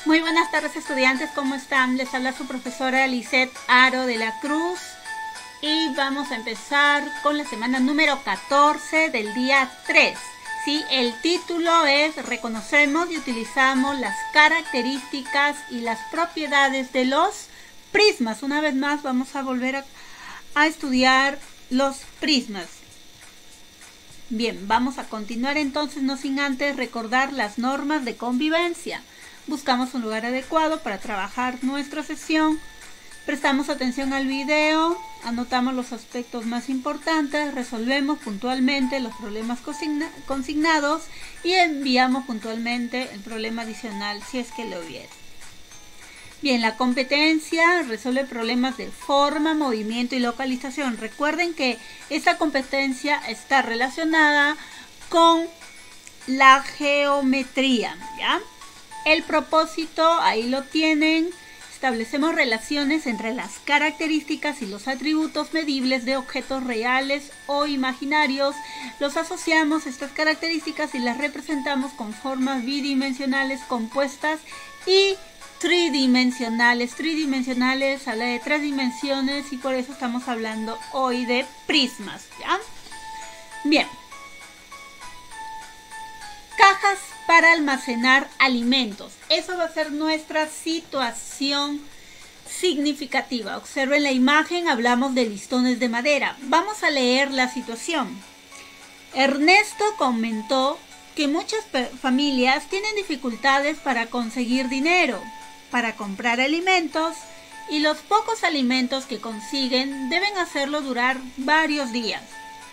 Muy buenas tardes, estudiantes, ¿cómo están? Les habla su profesora Lisette Aro de la Cruz y vamos a empezar con la semana número 14 del día 3. ¿Sí? El título es Reconocemos y utilizamos las características y las propiedades de los prismas. Una vez más vamos a volver a estudiar los prismas. Bien, vamos a continuar entonces, no sin antes recordar las normas de convivencia. Buscamos un lugar adecuado para trabajar nuestra sesión, prestamos atención al video, anotamos los aspectos más importantes, resolvemos puntualmente los problemas consignados y enviamos puntualmente el problema adicional si es que lo hubiera. Bien, la competencia resuelve problemas de forma, movimiento y localización. Recuerden que esta competencia está relacionada con la geometría, ¿ya? El propósito, ahí lo tienen. Establecemos relaciones entre las características y los atributos medibles de objetos reales o imaginarios. Los asociamos a estas características y las representamos con formas bidimensionales compuestas y tridimensionales. Tridimensionales habla de 3 dimensiones y por eso estamos hablando hoy de prismas, ¿ya? Bien. Cajas para almacenar alimentos. Eso va a ser nuestra situación significativa. Observen la imagen, hablamos de listones de madera. Vamos a leer la situación. Ernesto comentó que muchas familias tienen dificultades para conseguir dinero, para comprar alimentos, y los pocos alimentos que consiguen deben hacerlo durar varios días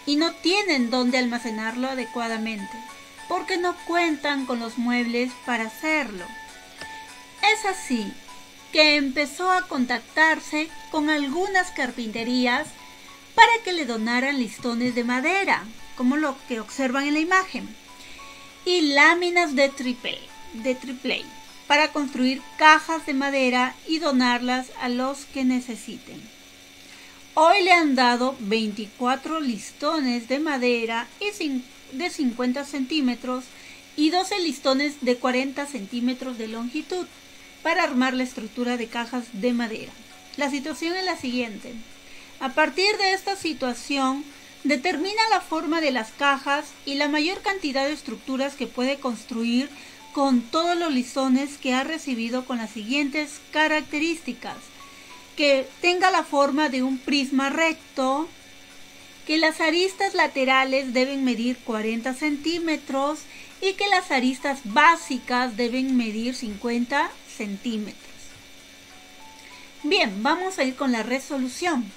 y no tienen dónde almacenarlo adecuadamente, porque no cuentan con los muebles para hacerlo. Es así que empezó a contactarse con algunas carpinterías para que le donaran listones de madera, como lo que observan en la imagen, y láminas de triple para construir cajas de madera y donarlas a los que necesiten. Hoy le han dado 24 listones de madera de 50 centímetros y 12 listones de 40 centímetros de longitud para armar la estructura de cajas de madera. La situación es la siguiente. A partir de esta situación, determina la forma de las cajas y la mayor cantidad de estructuras que puede construir con todos los listones que ha recibido con las siguientes características: que tenga la forma de un prisma recto, que las aristas laterales deben medir 40 centímetros y que las aristas básicas deben medir 50 centímetros. Bien, vamos a ir con la resolución.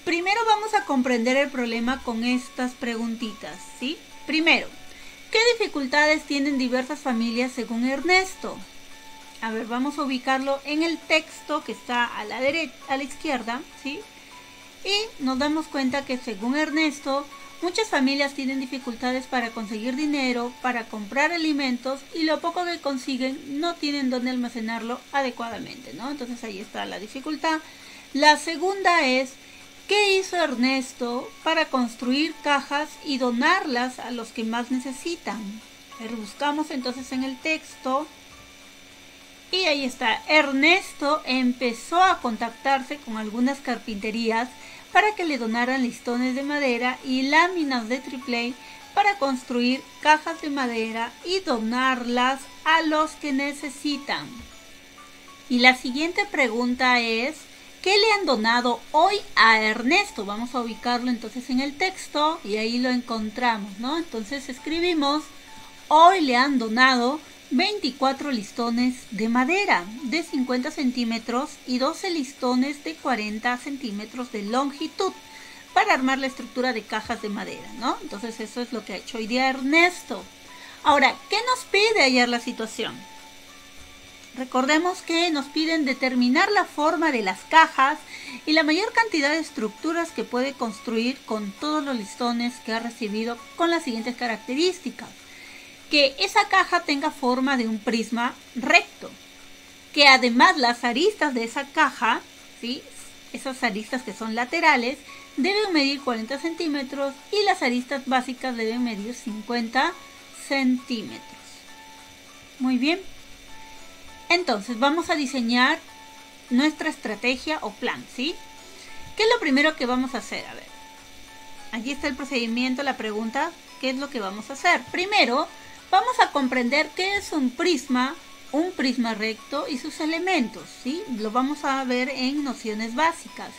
Primero vamos a comprender el problema con estas preguntitas, ¿sí? Primero, ¿qué dificultades tienen diversas familias según Ernesto? A ver, vamos a ubicarlo en el texto que está a la derecha, a la izquierda, ¿sí? Y nos damos cuenta que según Ernesto, muchas familias tienen dificultades para conseguir dinero, para comprar alimentos, y lo poco que consiguen no tienen dónde almacenarlo adecuadamente, ¿no? Entonces ahí está la dificultad. La segunda es, ¿qué hizo Ernesto para construir cajas y donarlas a los que más necesitan? Buscamos entonces en el texto. Y ahí está, Ernesto empezó a contactarse con algunas carpinterías para que le donaran listones de madera y láminas de triple para construir cajas de madera y donarlas a los que necesitan. Y la siguiente pregunta es, ¿qué le han donado hoy a Ernesto? Vamos a ubicarlo entonces en el texto y ahí lo encontramos, ¿no? Entonces escribimos, hoy le han donado 24 listones de madera de 50 centímetros y 12 listones de 40 centímetros de longitud para armar la estructura de cajas de madera, ¿no? Entonces eso es lo que ha hecho hoy día Ernesto. Ahora, ¿qué nos pide hallar la situación? Recordemos que nos piden determinar la forma de las cajas y la mayor cantidad de estructuras que puede construir con todos los listones que ha recibido con las siguientes características. Que esa caja tenga forma de un prisma recto, que además las aristas de esa caja, ¿sí? Esas aristas que son laterales, deben medir 40 centímetros y las aristas básicas deben medir 50 centímetros. Muy bien. Entonces vamos a diseñar nuestra estrategia o plan, ¿sí? ¿Qué es lo primero que vamos a hacer? A ver, aquí está el procedimiento, la pregunta, ¿qué es lo que vamos a hacer? Primero, vamos a comprender qué es un prisma recto y sus elementos, ¿sí? Lo vamos a ver en nociones básicas.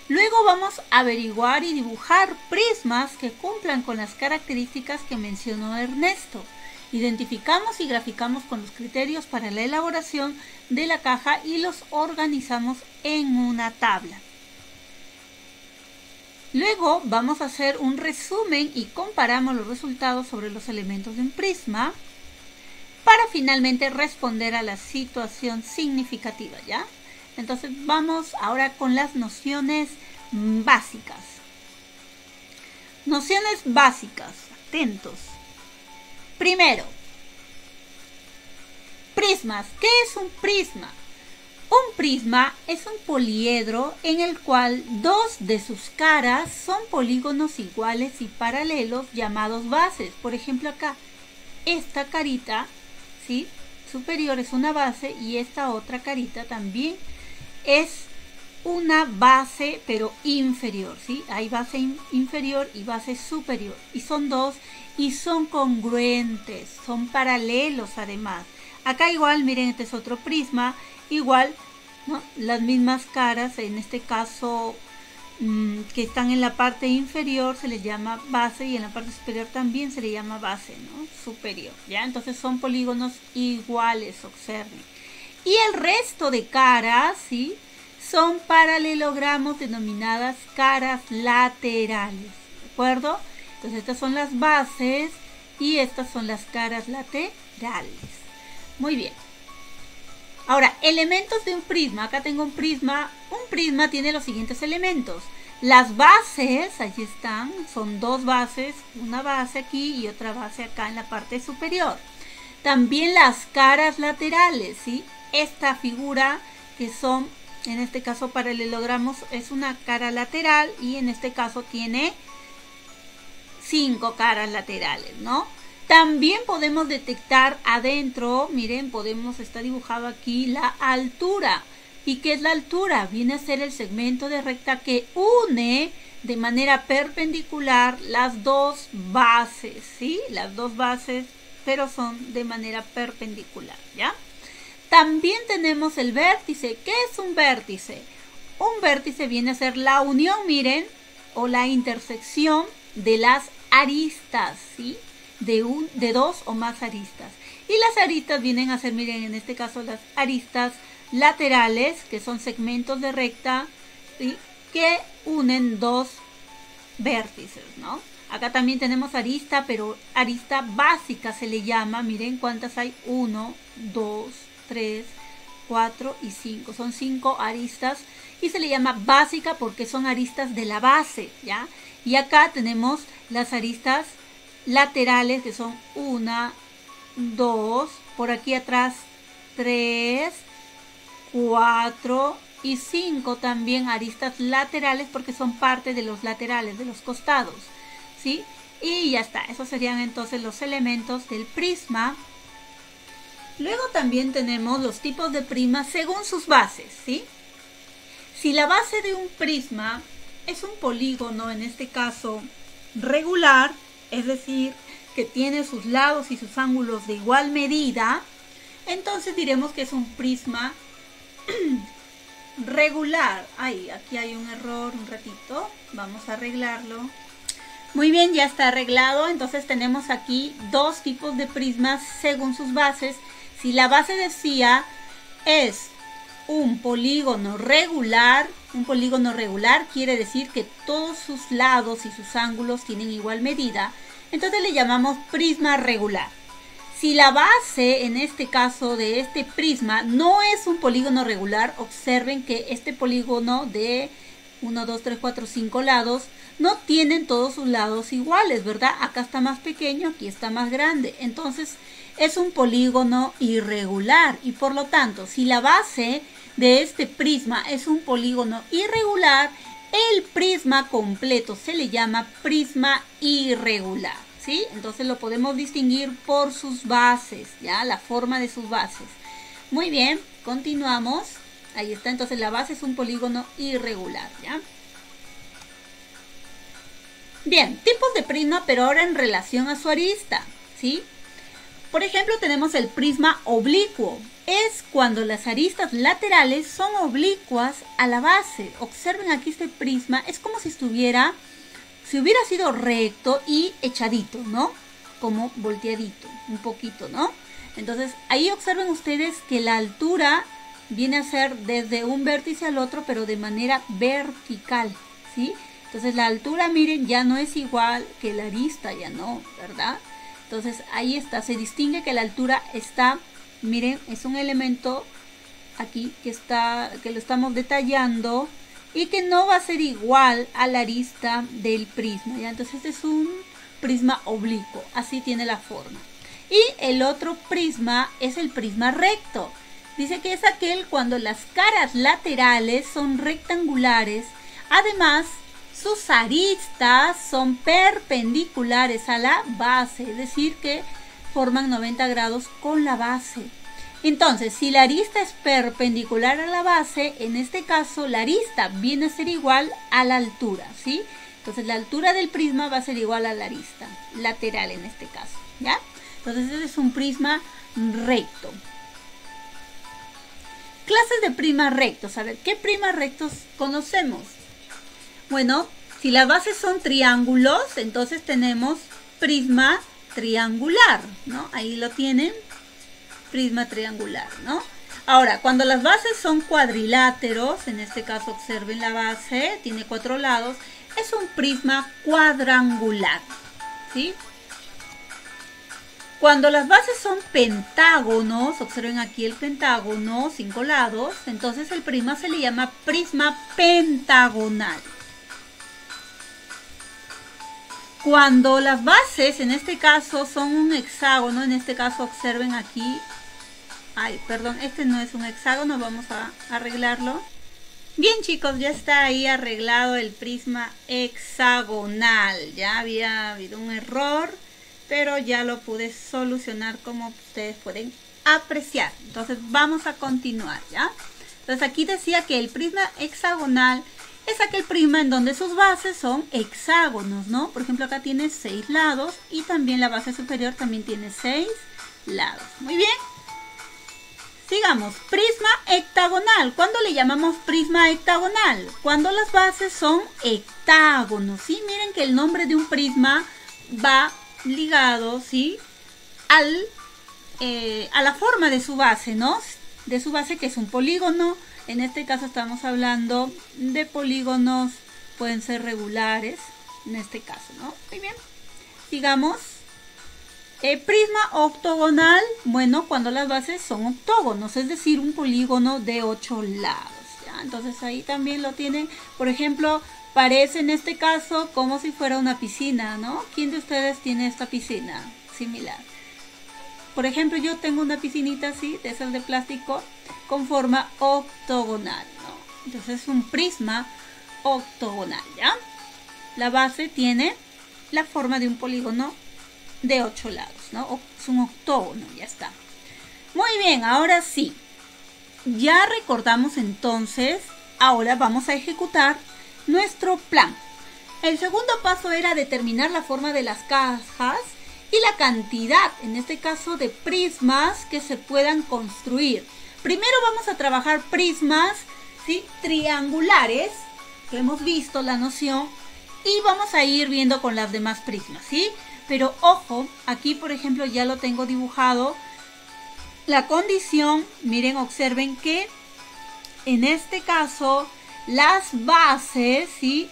Luego vamos a averiguar y dibujar prismas que cumplan con las características que mencionó Ernesto. Identificamos y graficamos con los criterios para la elaboración de la caja y los organizamos en una tabla. Luego vamos a hacer un resumen y comparamos los resultados sobre los elementos de un prisma para finalmente responder a la situación significativa, ¿ya? Entonces vamos ahora con las nociones básicas. Nociones básicas, atentos. Primero, prismas. ¿Qué es un prisma? Un prisma es un poliedro en el cual dos de sus caras son polígonos iguales y paralelos llamados bases. Por ejemplo acá, esta carita, ¿sí?, superior es una base y esta otra carita también es una base pero inferior, ¿sí? Hay base inferior y base superior y son dos y son congruentes, son paralelos además. Acá igual, miren, este es otro prisma, igual, ¿no?, las mismas caras, en este caso que están en la parte inferior se les llama base y en la parte superior también se le llama base, ¿no?, superior, ¿ya? Entonces son polígonos iguales, observen. Y el resto de caras, ¿sí?, son paralelogramos denominadas caras laterales, ¿de acuerdo? Entonces estas son las bases y estas son las caras laterales. Muy bien. Ahora, elementos de un prisma. Acá tengo un prisma. Un prisma tiene los siguientes elementos. Las bases, allí están, son dos bases, una base aquí y otra base acá en la parte superior. También las caras laterales, ¿sí? Esta figura que son, en este caso paralelogramos, es una cara lateral y en este caso tiene 5 caras laterales, ¿no? También podemos detectar adentro, miren, está dibujado aquí la altura. ¿Y qué es la altura? Viene a ser el segmento de recta que une de manera perpendicular las dos bases, ¿sí? Las dos bases, pero son de manera perpendicular, ¿ya? También tenemos el vértice. ¿Qué es un vértice? Un vértice viene a ser la unión, miren, o la intersección de las aristas, ¿sí? De dos o más aristas. Y las aristas vienen a ser, miren, en este caso las aristas laterales, que son segmentos de recta, ¿sí?, que unen dos vértices, ¿no? Acá también tenemos arista, pero arista básica se le llama. Miren cuántas hay: 1, 2, 3, 4 y 5. Son 5 aristas y se le llama básica porque son aristas de la base, ¿ya? Y acá tenemos las aristas laterales, que son 1, 2, por aquí atrás 3, 4 y 5 también aristas laterales porque son parte de los laterales, de los costados, ¿sí? Y ya está, esos serían entonces los elementos del prisma. Luego también tenemos los tipos de prismas según sus bases, ¿sí? Si la base de un prisma es un polígono, en este caso regular, es decir, que tiene sus lados y sus ángulos de igual medida, entonces diremos que es un prisma regular. Ay, aquí hay un error, un ratito, vamos a arreglarlo. Muy bien, ya está arreglado. Entonces tenemos aquí dos tipos de prismas según sus bases. Si la base decía es un polígono regular quiere decir que todos sus lados y sus ángulos tienen igual medida, entonces le llamamos prisma regular. Si la base, en este caso de este prisma, no es un polígono regular, observen que este polígono de 1, 2, 3, 4, 5 lados no tienen todos sus lados iguales, ¿verdad? Acá está más pequeño, aquí está más grande. Entonces es un polígono irregular y por lo tanto, si la base de este prisma es un polígono irregular, el prisma completo se le llama prisma irregular, ¿sí? Entonces lo podemos distinguir por sus bases, ¿ya? La forma de sus bases. Muy bien, continuamos. Ahí está, entonces la base es un polígono irregular, ¿ya? Bien, tipos de prisma, pero ahora en relación a su arista, ¿sí? Por ejemplo, tenemos el prisma oblicuo. Es cuando las aristas laterales son oblicuas a la base. Observen aquí este prisma, es como si hubiera sido recto y echadito, ¿no? Como volteadito, un poquito, ¿no? Entonces, ahí observen ustedes que la altura viene a ser desde un vértice al otro, pero de manera vertical, ¿sí? Entonces, la altura, miren, ya no es igual que la arista, ya no, ¿verdad? Entonces, ahí está, se distingue que la altura está, miren, es un elemento aquí que lo estamos detallando y que no va a ser igual a la arista del prisma, ¿ya? Entonces, este es un prisma oblicuo, así tiene la forma. Y el otro prisma es el prisma recto. Dice que es aquel cuando las caras laterales son rectangulares, además sus aristas son perpendiculares a la base, es decir que forman 90 grados con la base. Entonces, si la arista es perpendicular a la base, en este caso la arista viene a ser igual a la altura, ¿sí? Entonces la altura del prisma va a ser igual a la arista lateral en este caso, ¿ya? Entonces ese es un prisma recto. Clases de prismas rectos. A ver, ¿qué prismas rectos conocemos? Bueno, si las bases son triángulos, entonces tenemos prisma triangular, ¿no? Ahí lo tienen, prisma triangular, ¿no? Ahora, cuando las bases son cuadriláteros, en este caso observen la base, tiene 4 lados, es un prisma cuadrangular, ¿sí? Cuando las bases son pentágonos, observen aquí el pentágono, 5 lados, entonces el prisma se le llama prisma pentagonal. Cuando las bases, en este caso, son un hexágono, en este caso observen aquí, ay, perdón, este no es un hexágono, vamos a arreglarlo. Bien chicos, ya está ahí arreglado el prisma hexagonal, ya había habido un error, pero ya lo pude solucionar como ustedes pueden apreciar. Entonces vamos a continuar, ¿ya? Entonces aquí decía que el prisma hexagonal es aquel prisma en donde sus bases son hexágonos, ¿no? Por ejemplo, acá tiene 6 lados y también la base superior también tiene 6 lados. Muy bien. Sigamos. Prisma hectagonal. ¿Cuándo le llamamos prisma hectagonal? Cuando las bases son hectágonos, ¿sí? Miren que el nombre de un prisma va ligado, ¿sí? A la forma de su base, ¿no? De su base, que es un polígono. En este caso estamos hablando de polígonos, pueden ser regulares, en este caso, ¿no? Muy bien. Sigamos. Prisma octogonal, bueno, cuando las bases son octógonos, es decir, un polígono de 8 lados, ¿ya? Entonces ahí también lo tienen. Por ejemplo, parece en este caso como si fuera una piscina, ¿no? ¿Quién de ustedes tiene esta piscina similar? Por ejemplo, yo tengo una piscinita así, de esas de plástico, con forma octogonal, ¿no? Entonces es un prisma octogonal, ¿ya? La base tiene la forma de un polígono de 8 lados, ¿no? Es un octógono, ya está. Muy bien, ahora sí. Ya recordamos entonces, ahora vamos a ejecutar nuestro plan. El segundo paso era determinar la forma de las cajas y la cantidad, en este caso, de prismas que se puedan construir. Primero vamos a trabajar prismas, ¿sí? Triangulares, que hemos visto la noción, y vamos a ir viendo con las demás prismas, ¿sí? Pero ojo, aquí por ejemplo ya lo tengo dibujado. La condición, miren, observen que en este caso las bases, ¿sí?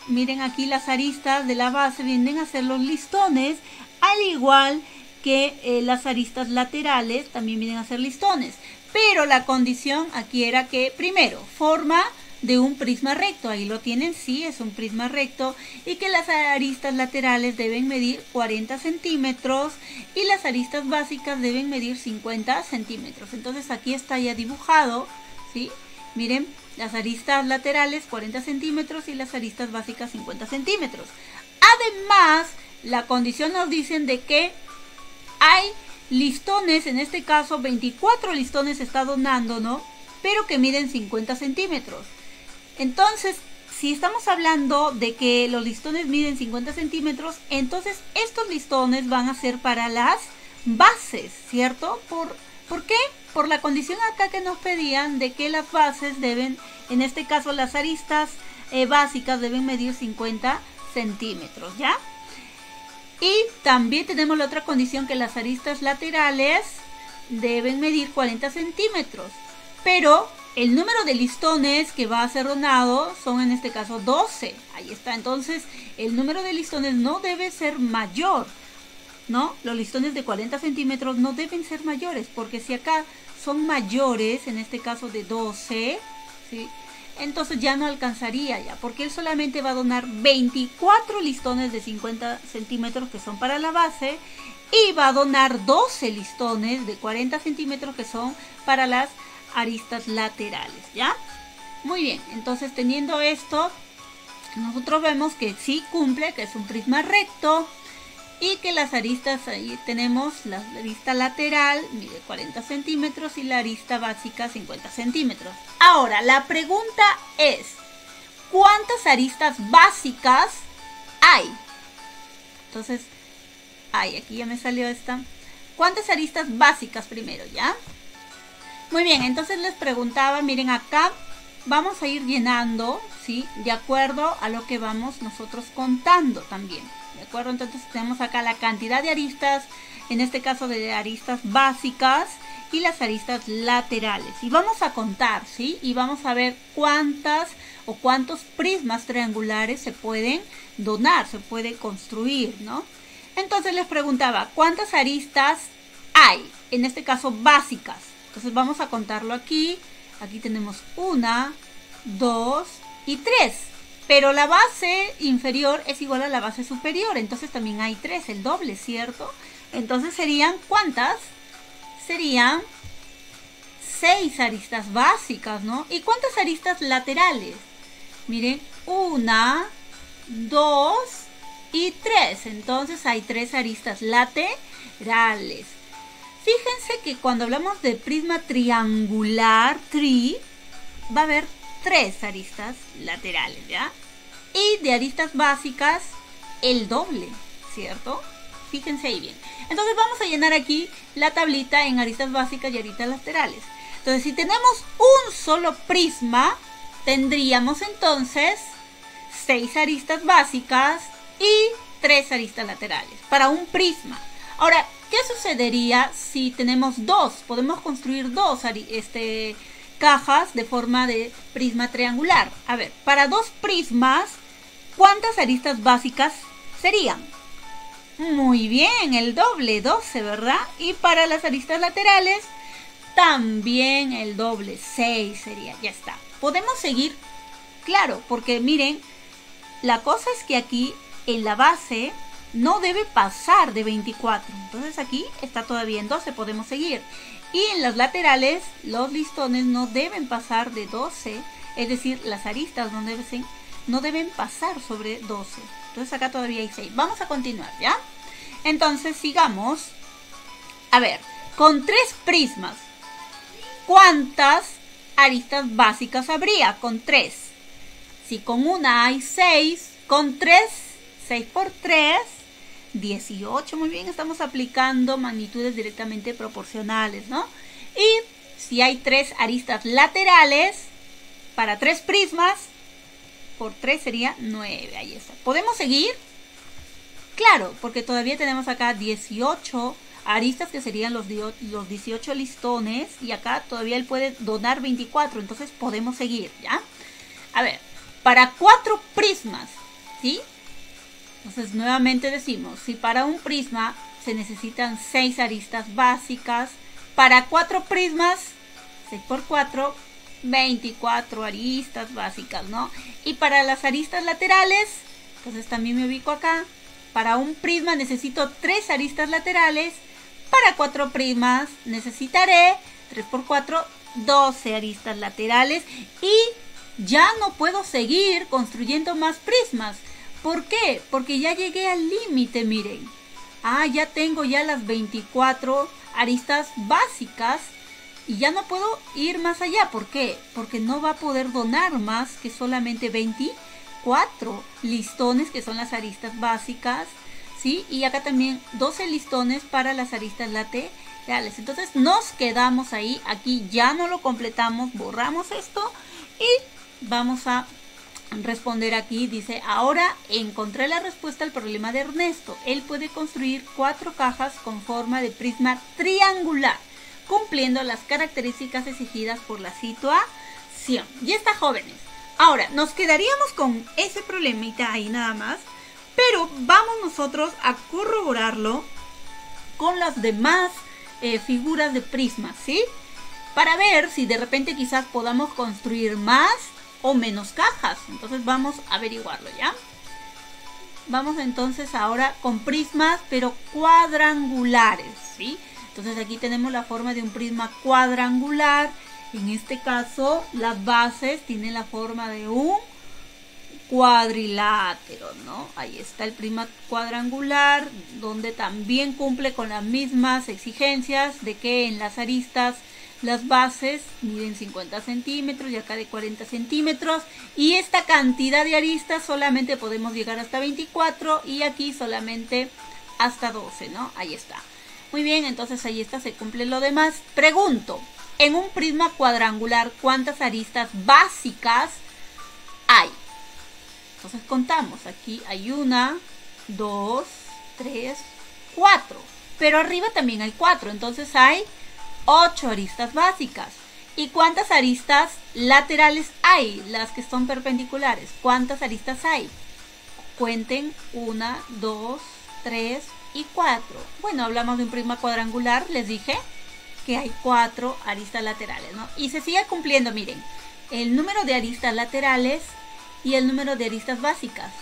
Miren aquí las aristas de la base vienen a ser los listones, al igual que las aristas laterales también vienen a ser listones. Pero la condición aquí era que primero forma de un prisma recto, ahí lo tienen, sí, es un prisma recto, y que las aristas laterales deben medir 40 centímetros y las aristas básicas deben medir 50 centímetros. Entonces aquí está ya dibujado, ¿sí? Miren, las aristas laterales 40 centímetros y las aristas básicas 50 centímetros. Además, la condición nos dicen de que hay listones, en este caso 24 listones está donando, ¿no? Pero que miden 50 centímetros. Entonces, si estamos hablando de que los listones miden 50 centímetros, entonces estos listones van a ser para las bases, ¿cierto? ¿Por qué? Por la condición acá que nos pedían de que las bases deben, en este caso las aristas básicas deben medir 50 centímetros, ¿ya? Y también tenemos la otra condición que las aristas laterales deben medir 40 centímetros. Pero el número de listones que va a ser donado son en este caso 12. Ahí está. Entonces el número de listones no debe ser mayor, ¿no? Los listones de 40 centímetros no deben ser mayores. Porque si acá son mayores, en este caso de 12, ¿sí? Entonces ya no alcanzaría ya, porque él solamente va a donar 24 listones de 50 centímetros que son para la base y va a donar 12 listones de 40 centímetros que son para las aristas laterales, ¿ya? Muy bien, entonces teniendo esto, nosotros vemos que sí cumple, que es un prisma recto y que las aristas, ahí tenemos la arista lateral, mide 40 centímetros y la arista básica 50 centímetros. Ahora, la pregunta es, ¿cuántas aristas básicas hay? Entonces, aquí ya me salió esta. ¿Cuántas aristas básicas primero, ya? Muy bien, entonces les preguntaba, miren acá, vamos a ir llenando, ¿sí? De acuerdo a lo que vamos nosotros contando también. ¿De acuerdo? Entonces tenemos acá la cantidad de aristas, en este caso de aristas básicas y las aristas laterales. Y vamos a contar, ¿sí? Y vamos a ver cuántas o cuántos prismas triangulares se pueden donar, se puede construir, ¿no? Entonces les preguntaba, ¿cuántas aristas hay? En este caso básicas. Entonces vamos a contarlo aquí. Aquí tenemos 1, 2 y 3. Pero la base inferior es igual a la base superior. Entonces también hay 3, el doble, ¿cierto? Entonces serían, ¿cuántas? Serían 6 aristas básicas, ¿no? ¿Y cuántas aristas laterales? Miren, 1, 2 y 3. Entonces hay 3 aristas laterales. Fíjense que cuando hablamos de prisma triangular, va a haber 3 aristas laterales, ¿ya? Y de aristas básicas, el doble, ¿cierto? Fíjense ahí bien. Entonces vamos a llenar aquí la tablita en aristas básicas y aristas laterales. Entonces si tenemos un solo prisma, tendríamos entonces 6 aristas básicas y 3 aristas laterales para un prisma. Ahora, ¿qué sucedería si tenemos 2? Podemos construir 2 cajas de forma de prisma triangular. A ver, para 2 prismas, ¿cuántas aristas básicas serían? Muy bien, el doble, 12, ¿verdad? Y para las aristas laterales, también el doble, 6 sería, ya está. Podemos seguir, claro, porque miren, la cosa es que aquí en la base no debe pasar de 24. Entonces aquí está todavía en 12, podemos seguir. Y en las laterales, los listones no deben pasar de 12. Es decir, las aristas no deben pasar sobre 12. Entonces acá todavía hay 6. Vamos a continuar, ¿ya? Entonces sigamos. A ver, con 3 prismas, ¿cuántas aristas básicas habría? Con 3. Si con una hay 6, con 3, 6 por 3... 18, muy bien, estamos aplicando magnitudes directamente proporcionales, ¿no? Y si hay 3 aristas laterales, para 3 prismas, por 3 sería 9, ahí está. ¿Podemos seguir? Claro, porque todavía tenemos acá 18 aristas que serían los 18 listones y acá todavía él puede donar 24, entonces podemos seguir, ¿ya? A ver, para 4 prismas, ¿sí? Entonces nuevamente decimos, si para un prisma se necesitan 6 aristas básicas, para 4 prismas, 6 por 4, 24 aristas básicas, ¿no? Y para las aristas laterales, entonces también me ubico acá, para un prisma necesito 3 aristas laterales, para 4 prismas necesitaré 3 por 4, 12 aristas laterales y ya no puedo seguir construyendo más prismas. ¿Por qué? Porque ya llegué al límite, miren. Ya tengo ya las 24 aristas básicas y ya no puedo ir más allá. ¿Por qué? Porque no va a poder donar más que solamente 24 listones, que son las aristas básicas, ¿sí? Y acá también 12 listones para las aristas laterales. Entonces nos quedamos ahí. Aquí ya no lo completamos, borramos esto y vamos a responder aquí. Dice, ahora encontré la respuesta al problema de Ernesto. Él puede construir 4 cajas con forma de prisma triangular, cumpliendo las características exigidas por la situación. Ya está, jóvenes. Ahora, nos quedaríamos con ese problemita ahí nada más, pero vamos nosotros a corroborarlo con las demás figuras de prismas, ¿sí? Para ver si de repente quizás podamos construir más o menos cajas. Entonces vamos a averiguarlo, ¿ya? Vamos entonces ahora con prismas, pero cuadrangulares, ¿sí? Entonces aquí tenemos la forma de un prisma cuadrangular. En este caso, las bases tienen la forma de un cuadrilátero, ¿no? Ahí está el prisma cuadrangular, donde también cumple con las mismas exigencias de que en las aristas las bases miden 50 centímetros y acá de 40 centímetros. Y esta cantidad de aristas solamente podemos llegar hasta 24 y aquí solamente hasta 12, ¿no? Ahí está. Muy bien, entonces ahí está, se cumple lo demás. Pregunto, en un prisma cuadrangular, ¿cuántas aristas básicas hay? Entonces contamos, aquí hay 1, 2, 3, 4. Pero arriba también hay 4, entonces hay 8 aristas básicas. ¿Y cuántas aristas laterales hay? Las que son perpendiculares. ¿Cuántas aristas hay? Cuenten, 1, 2, 3 y 4. Bueno, hablamos de un prisma cuadrangular, les dije que hay 4 aristas laterales, ¿no? Y se sigue cumpliendo, miren, el número de aristas laterales y el número de aristas básicas.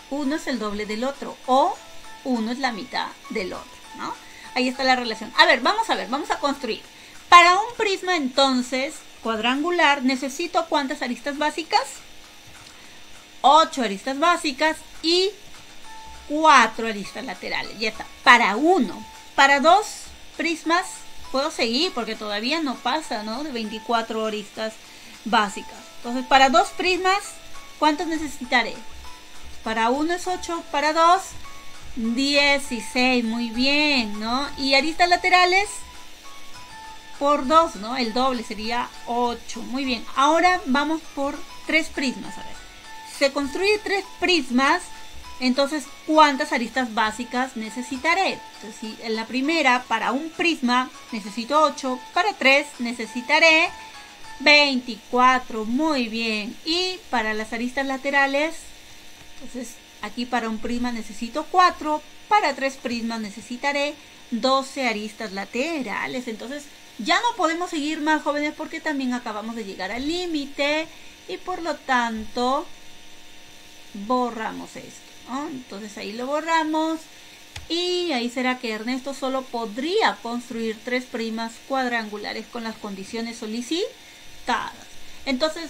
Uno es el doble del otro o uno es la mitad del otro, ¿no? Ahí está la relación. A ver, vamos a construir. Para un prisma entonces cuadrangular necesito ¿cuántas aristas básicas? 8 aristas básicas y 4 aristas laterales. Ya está. Para uno. Para 2 prismas puedo seguir porque todavía no pasa, ¿no? De 24 aristas básicas. Entonces, para 2 prismas, ¿cuántos necesitaré? Para 1 es 8, para 2, 16. Muy bien, ¿no? Y aristas laterales por 2, ¿no? El doble sería 8. Muy bien. Ahora vamos por 3 prismas. A ver. Se construye 3 prismas. Entonces, ¿cuántas aristas básicas necesitaré? Entonces, si en la primera, para un prisma, necesito 8. Para 3, necesitaré 24. Muy bien. Y para las aristas laterales, entonces, aquí para un prisma necesito 4. Para 3 prismas necesitaré 12 aristas laterales. Entonces, ya no podemos seguir más, jóvenes, porque también acabamos de llegar al límite. Y por lo tanto, borramos esto, ¿no? Entonces ahí lo borramos y ahí será que Ernesto solo podría construir 3 prismas cuadrangulares con las condiciones solicitadas. Entonces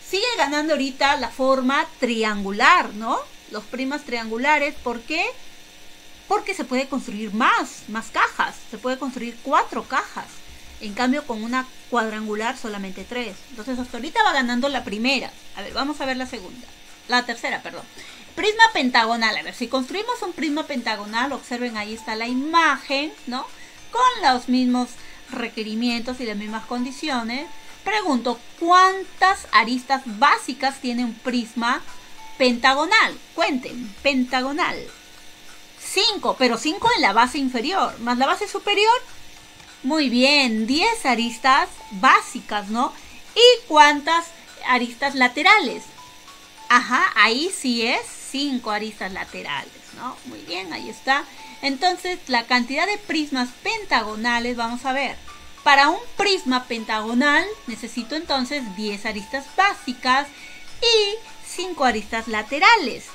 sigue ganando ahorita la forma triangular, ¿no? Los prismas triangulares, ¿por qué? Porque se puede construir más cajas, se puede construir 4 cajas. En cambio con una cuadrangular solamente 3. Entonces hasta ahorita va ganando la primera. A ver, vamos a ver la tercera, perdón. Prisma pentagonal. A ver, si construimos un prisma pentagonal, observen, ahí está la imagen, ¿no? Con los mismos requerimientos y las mismas condiciones. Pregunto, ¿cuántas aristas básicas tiene un prisma pentagonal? Cuenten, pentagonal. 5, pero 5 en la base inferior, más la base superior. Muy bien, 10 aristas básicas, ¿no? ¿Y cuántas aristas laterales? Ajá, ahí sí es 5 aristas laterales, ¿no? Muy bien, ahí está. Entonces, la cantidad de prismas pentagonales, vamos a ver. Para un prisma pentagonal, necesito entonces 10 aristas básicas y 5 aristas laterales,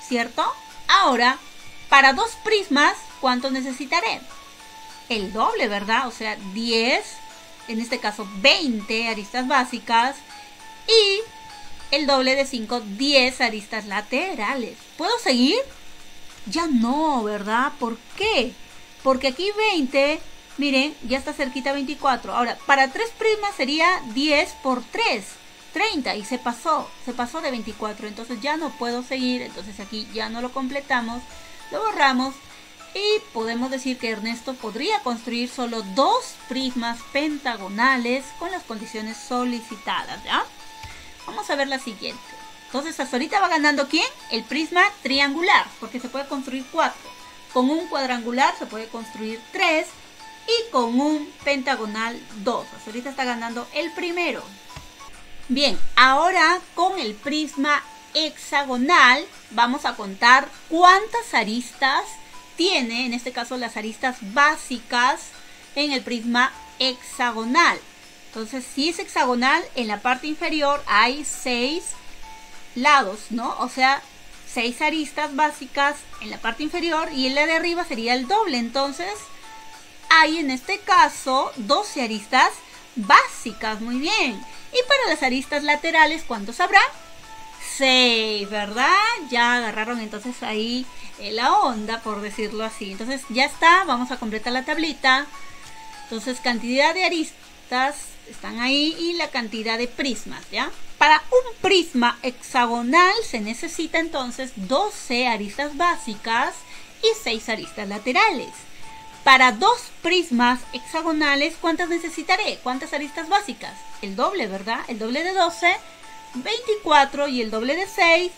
¿cierto? Ahora, para 2 prismas, ¿cuánto necesitaré? El doble, ¿verdad? O sea, 10, en este caso 20 aristas básicas y el doble de 5, 10 aristas laterales. ¿Puedo seguir? Ya no, ¿verdad? ¿Por qué? Porque aquí 20 Miren, ya está cerquita 24. Ahora, para 3 prismas sería 10 por 3, 30. Y se pasó de 24. Entonces ya no puedo seguir. Entonces aquí ya no lo completamos. Lo borramos. Y podemos decir que Ernesto podría construir solo 2 prismas pentagonales con las condiciones solicitadas, ¿ya? Vamos a ver la siguiente. Entonces hasta ahorita va ganando ¿quién? El prisma triangular, porque se puede construir 4. Con un cuadrangular se puede construir 3 y con un pentagonal 2. Hasta ahorita está ganando el primero. Bien, ahora con el prisma hexagonal vamos a contar cuántas aristas tiene, en este caso las aristas básicas en el prisma hexagonal. Entonces, si es hexagonal, en la parte inferior hay 6 lados, ¿no? O sea, 6 aristas básicas en la parte inferior y en la de arriba sería el doble. Entonces, hay en este caso 12 aristas básicas, muy bien. Y para las aristas laterales, ¿cuántos habrá? 6, ¿verdad? Ya agarraron entonces ahí la onda, por decirlo así. Entonces ya está, vamos a completar la tablita. Entonces cantidad de aristas están ahí y la cantidad de prismas, ¿ya? Para un prisma hexagonal se necesita entonces 12 aristas básicas y 6 aristas laterales. Para 2 prismas hexagonales, ¿cuántas necesitaré? ¿Cuántas aristas básicas? El doble, ¿verdad? El doble de 12, 24, y el doble de 6,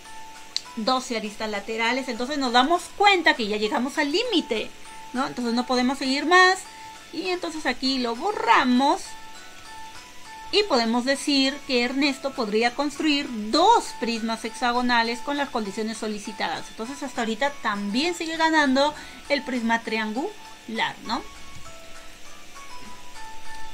12 aristas laterales. Entonces nos damos cuenta que ya llegamos al límite, ¿no? Entonces no podemos seguir más. Y entonces aquí lo borramos. Y podemos decir que Ernesto podría construir 2 prismas hexagonales con las condiciones solicitadas. Entonces hasta ahorita también sigue ganando el prisma triangular, ¿no?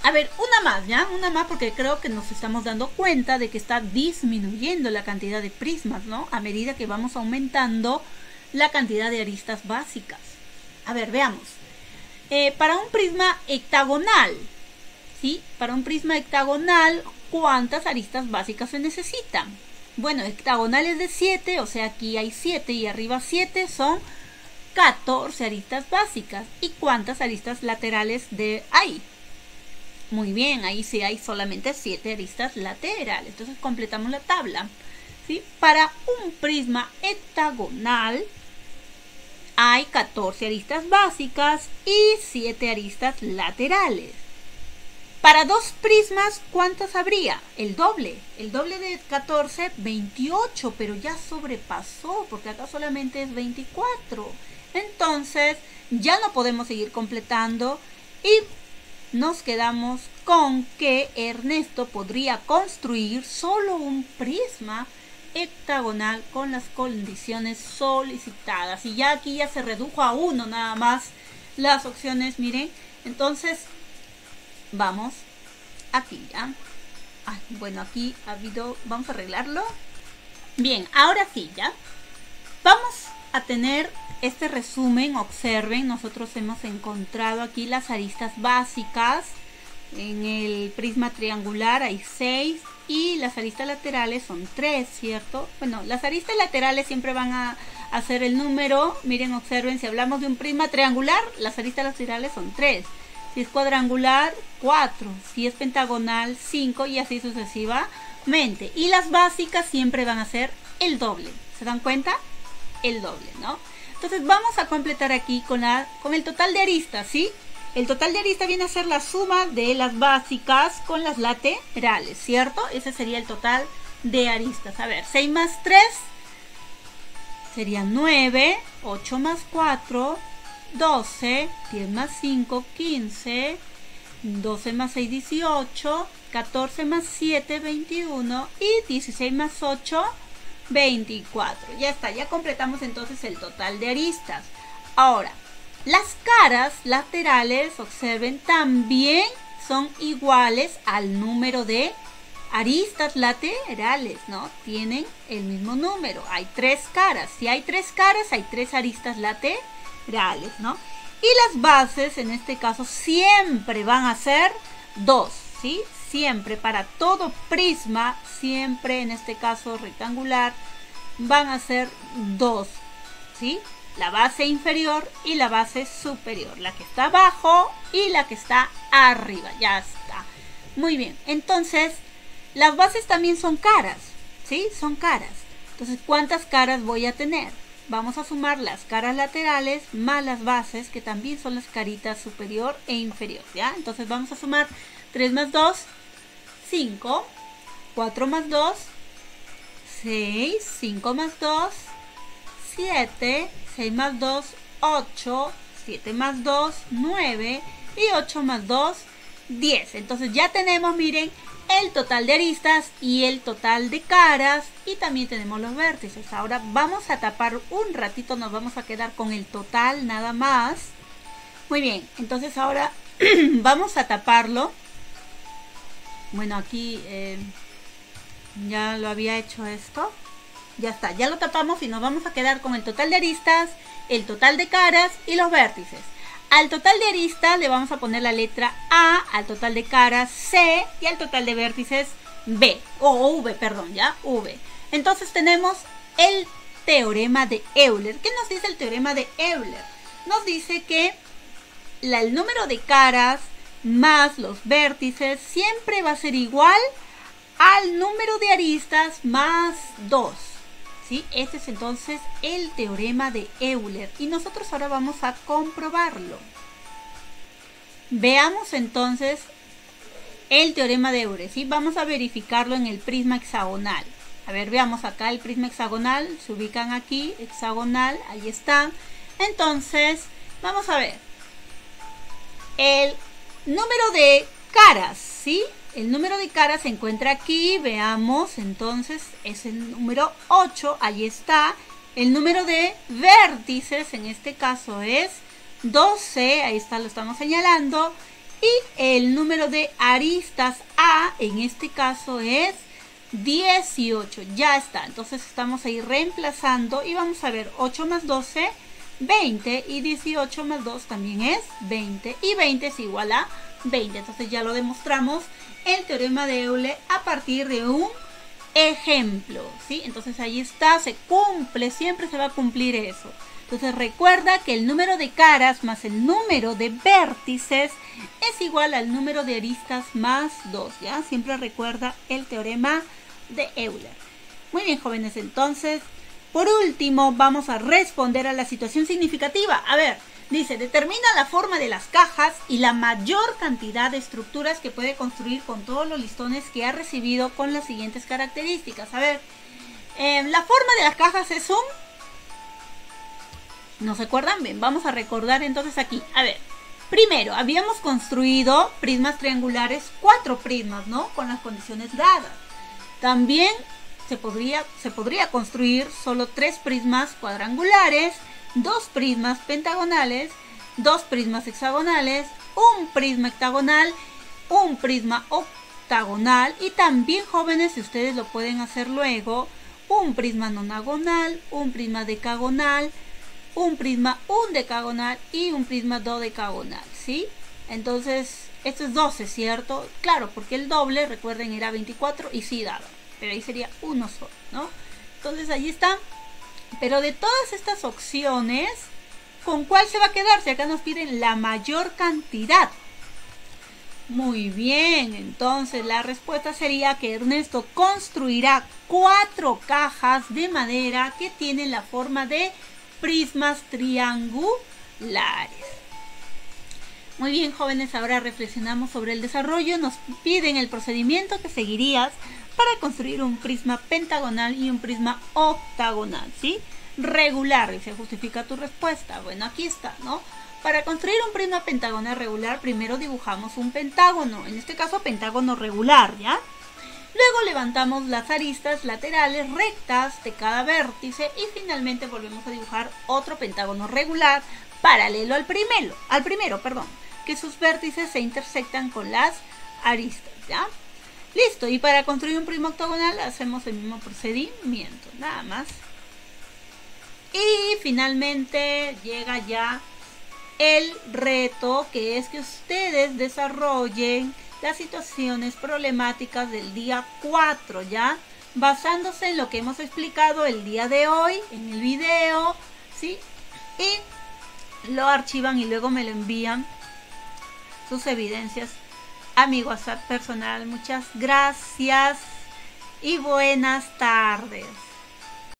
A ver, una más, ¿ya? Una más, porque creo que nos estamos dando cuenta de que está disminuyendo la cantidad de prismas, ¿no? A medida que vamos aumentando la cantidad de aristas básicas. A ver, veamos. Para un prisma hectagonal, ¿sí? Para un prisma hectagonal, ¿cuántas aristas básicas se necesitan? Bueno, hectagonal es de 7, o sea, aquí hay 7 y arriba 7 son 14 aristas básicas. ¿Y cuántas aristas laterales hay? Muy bien, ahí sí hay solamente 7 aristas laterales. Entonces completamos la tabla, ¿sí? Para un prisma hectagonal hay 14 aristas básicas y 7 aristas laterales. Para 2 prismas, ¿cuántas habría? El doble de 14, 28, pero ya sobrepasó, porque acá solamente es 24. Entonces, ya no podemos seguir completando y nos quedamos con que Ernesto podría construir solo un prisma hectagonal con las condiciones solicitadas. Y ya aquí ya se redujo a 1 nada más las opciones, miren. Entonces, vamos aquí, ¿ya? Ay, bueno, aquí ha habido... Vamos a arreglarlo. Bien, ahora sí, ¿ya? Vamos a tener este resumen. Observen, nosotros hemos encontrado aquí las aristas básicas. En el prisma triangular hay 6 y las aristas laterales son 3, ¿cierto? Bueno, las aristas laterales siempre van a hacer el número. Miren, observen, si hablamos de un prisma triangular, las aristas laterales son 3. Si es cuadrangular, 4. Si es pentagonal, 5, y así sucesivamente. Y las básicas siempre van a ser el doble. ¿Se dan cuenta? El doble, ¿no? Entonces vamos a completar aquí con el total de aristas, ¿sí? El total de aristas viene a ser la suma de las básicas con las laterales, ¿cierto? Ese sería el total de aristas. A ver, 6 más 3 sería 9, 8 más 4, 12, 10 más 5, 15, 12 más 6, 18, 14 más 7, 21 y 16 más 8, 24. Ya está, ya completamos entonces el total de aristas. Ahora, las caras laterales, observen, también son iguales al número de aristas laterales, ¿no? Tienen el mismo número. Hay 3 caras. Si hay 3 caras, hay 3 aristas laterales, ¿no? Y las bases, en este caso, siempre van a ser 2, ¿sí? Siempre, para todo prisma, siempre en este caso rectangular, van a ser 2, ¿sí? la base inferior y la base superior, la que está abajo y la que está arriba. Ya está. Muy bien, entonces las bases también son caras, ¿sí? Son caras. Entonces, ¿cuántas caras voy a tener? Vamos a sumar las caras laterales más las bases, que también son las caritas superior e inferior, ¿ya? Entonces vamos a sumar 3 más 2, 5, 4 más 2, 6, 5 más 2, 7, 6 más 2, 8, 7 más 2, 9 y 8 más 2, 10. Entonces ya tenemos, miren, el total de aristas y el total de caras y también tenemos los vértices. Ahora vamos a tapar un ratito, nos vamos a quedar con el total nada más. Muy bien, entonces ahora vamos a taparlo. Bueno, aquí ya lo había hecho esto. Ya está, ya lo tapamos y nos vamos a quedar con el total de aristas, el total de caras y los vértices. Al total de aristas le vamos a poner la letra A, al total de caras C y al total de vértices B, o V, perdón, ya, V. Entonces tenemos el teorema de Euler. ¿Qué nos dice el teorema de Euler? Nos dice que el número de caras más los vértices siempre va a ser igual al número de aristas más 2. ¿Sí? Este es entonces el teorema de Euler y nosotros ahora vamos a comprobarlo. Veamos entonces el teorema de Euler, ¿sí? Vamos a verificarlo en el prisma hexagonal. A ver, veamos acá el prisma hexagonal, se ubican aquí, hexagonal, ahí está. Entonces, vamos a ver. El número de caras, ¿sí? El número de caras se encuentra aquí, veamos, entonces es el número 8, ahí está. El número de vértices, en este caso es 12, ahí está, lo estamos señalando. Y el número de aristas A, en este caso es 18, ya está. Entonces estamos ahí reemplazando y vamos a ver 8 más 12, 20 y 18 más 2 también es 20 y 20 es igual a 20. Entonces ya lo demostramos el teorema de Euler a partir de un ejemplo, ¿sí? Entonces ahí está, se cumple, siempre se va a cumplir eso. Entonces recuerda que el número de caras más el número de vértices es igual al número de aristas más 2, ¿ya? Siempre recuerda el teorema de Euler. Muy bien, jóvenes, entonces, por último, vamos a responder a la situación significativa. A ver, dice, determina la forma de las cajas y la mayor cantidad de estructuras que puede construir con todos los listones que ha recibido con las siguientes características. A ver, la forma de las cajas es un... ¿No se acuerdan? Bien, vamos a recordar entonces aquí. A ver, primero, habíamos construido prismas triangulares, 4 prismas, ¿no? Con las condiciones dadas. También se podría construir solo 3 prismas cuadrangulares, 2 prismas pentagonales, 2 prismas hexagonales, un prisma hectagonal, un prisma octagonal y también, jóvenes, si ustedes lo pueden hacer luego, un prisma nonagonal, un prisma decagonal, un prisma undecagonal y un prisma dodecagonal, ¿sí? Entonces, esto es 12, ¿cierto? Claro, porque el doble, recuerden, era 24 y sí daba, pero ahí sería uno solo, ¿no? Entonces, ahí está. Pero de todas estas opciones, ¿con cuál se va a quedar? Si acá nos piden la mayor cantidad. Muy bien, entonces la respuesta sería que Ernesto construirá 4 cajas de madera que tienen la forma de prismas triangulares. Muy bien, jóvenes, ahora reflexionamos sobre el desarrollo. Nos piden el procedimiento que seguirías para construir un prisma pentagonal y un prisma octagonal, ¿sí? Regular, y se justifica tu respuesta. Bueno, aquí está, ¿no? Para construir un prisma pentagonal regular, primero dibujamos un pentágono, en este caso pentágono regular, ¿ya? Luego levantamos las aristas laterales rectas de cada vértice y finalmente volvemos a dibujar otro pentágono regular paralelo al primero, que sus vértices se intersectan con las aristas, ¿ya? Listo, y para construir un prisma octagonal hacemos el mismo procedimiento, nada más. Y finalmente llega ya el reto, que es que ustedes desarrollen las situaciones problemáticas del día 4, ¿ya? Basándose en lo que hemos explicado el día de hoy, en el video, ¿sí? y lo archivan y luego me lo envían sus evidencias a mi WhatsApp personal. Muchas gracias y buenas tardes.